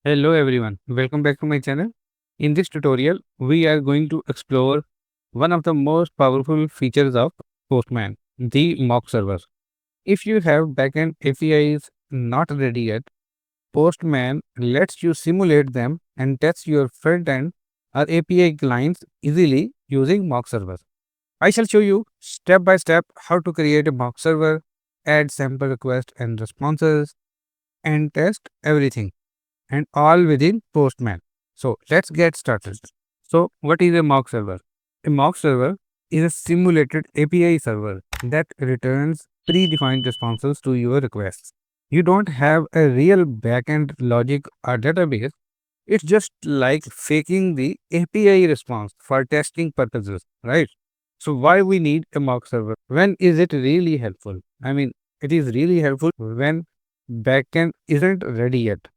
Hello everyone, welcome back to my channel. In this tutorial, we are going to explore one of the most powerful features of Postman, the mock server. If you have backend APIs not ready yet, Postman lets you simulate them and test your front-end or API clients easily using mock server. I shall show you step by step how to create a mock server, add sample requests and responses, and test everything, and all within Postman. So let's get started. So what is a mock server? A mock server is a simulated API server that returns predefined responses to your requests. You don't have a real backend logic or database. It's just like faking the API response for testing purposes, right? So why we need a mock server? When is it really helpful? It is really helpful when backend isn't ready yet.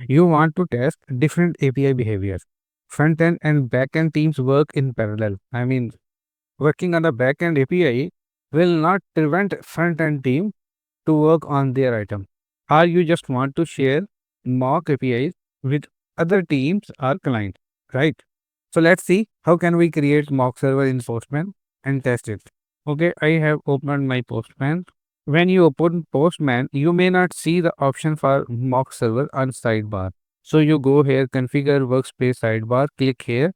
You want to test different API behaviors. Front end and back end teams work in parallel. Working on the back end API will not prevent front end team to work on their item. Or you just want to share mock APIs with other teams or clients, right? So let's see how can we create mock server in Postman and test it. Okay, I have opened my Postman. When you open Postman, you may not see the option for mock server on sidebar. So you go here, configure workspace sidebar, click here,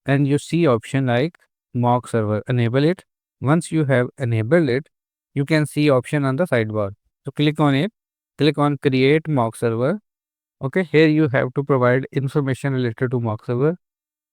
and you see option like mock server. Enable it. Once you have enabled it, you can see option on the sidebar. So click on it, click on create mock server. Okay, here you have to provide information related to mock server.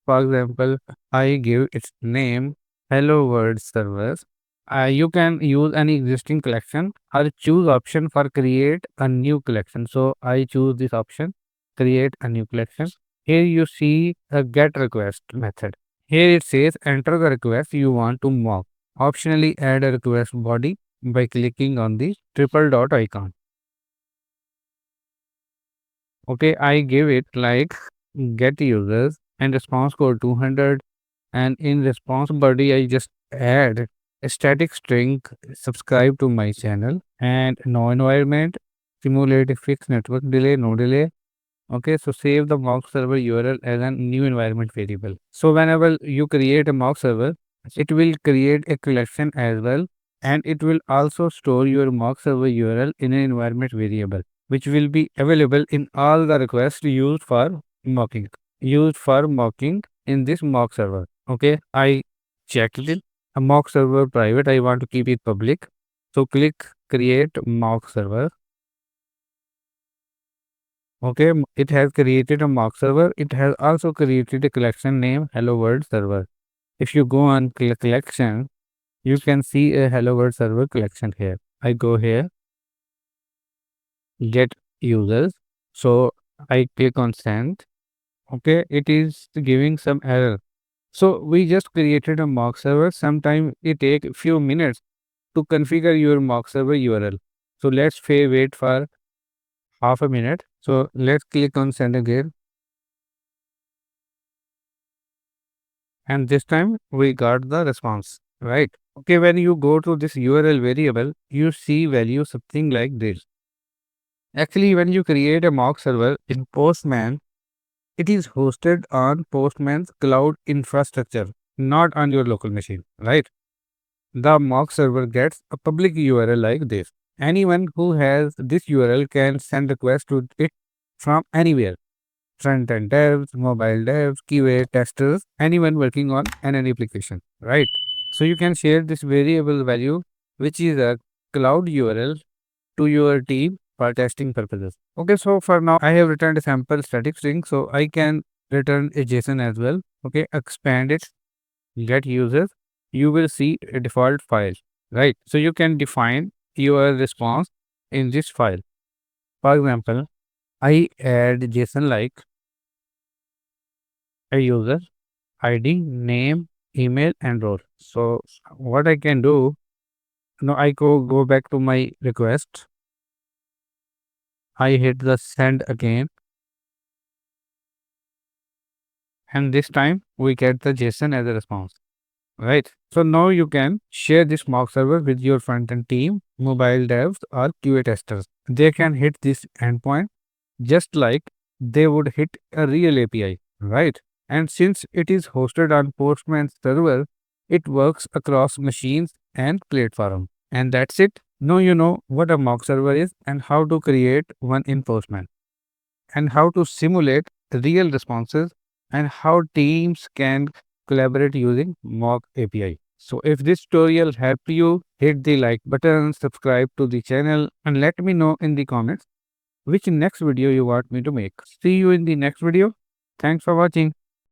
For example, I give its name hello world servers. You can use any existing collection or choose option for create a new collection. So I choose this option, create a new collection. Here you see a get request method. Here it says enter the request you want to mock. Optionally add a request body by clicking on the triple dot icon. Okay, I give it like get users and response code 200, and in response body I just add a static string subscribe to my channel and no environment, simulate a fixed network delay, no delay. Okay, so save the mock server URL as a new environment variable. So whenever you create a mock server, it will create a collection as well, and it will also store your mock server URL in an environment variable, which will be available in all the requests used for mocking in this mock server. Okay, I checked it. A mock server private, I want to keep it public. So click create mock server. Okay, it has created a mock server. It has also created a collection name hello world server. If you go on collection, you can see a hello world server collection here. I go here, get users. So I click on send. Okay, it is giving some error. So we just created a mock server. Sometime it take a few minutes to configure your mock server URL. So let's wait for half a minute. So let's click on send again. And this time we got the response, right? Okay, when you go to this URL variable, you see value something like this. Actually, when you create a mock server in Postman, it is hosted on Postman's cloud infrastructure, not on your local machine, right? The mock server gets a public URL like this. Anyone who has this URL can send requests to it from anywhere. Front-end devs, mobile devs, QA testers, anyone working on an application, right? So you can share this variable value, which is a cloud URL, to your team for testing purposes. Okay, so for now, I have returned a sample static string, so I can return a JSON as well. Okay, expand it, get users, you will see a default file, right? So you can define your response in this file. For example, I add JSON like a user ID, name, email, and role. So what I can do now, I go back to my request. I hit the send again, and this time we get the JSON as a response. Right. So now you can share this mock server with your front end team, mobile devs, or QA testers. They can hit this endpoint just like they would hit a real API, right? And since it is hosted on Postman's server, it works across machines and platforms. And that's it. Now you know what a mock server is and how to create one in Postman and how to simulate real responses and how teams can collaborate using mock API. So if this tutorial helped you, hit the like button, subscribe to the channel and let me know in the comments which next video you want me to make. See you in the next video. Thanks for watching.